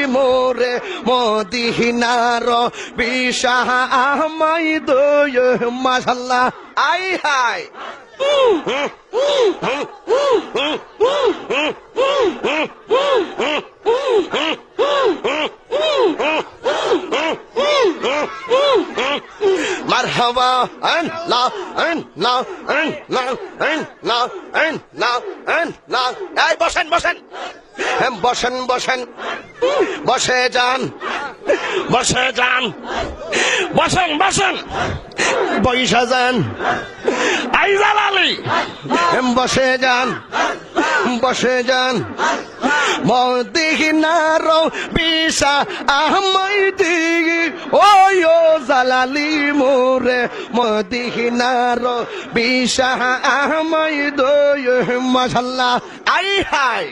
মোরে মদিনার বিশাহ আমায় দয় মাশাআল্লাহ আই হাই মারহাবা আল্লাহ আল্লাহ আল্লাহ আল্লাহ আল্লাহ আল্লাহ এই বসেন বসেন বসেন বসেন বসে যান বসে যান বসেন বসেন বৈশা যান আইজাল আলী বসে যান বসে যান মদিনার বিশাহ আমায় ওই জালালি মোরে মদিনার বিশাহ আমায় দয় মাশাআল্লাহ আই হাই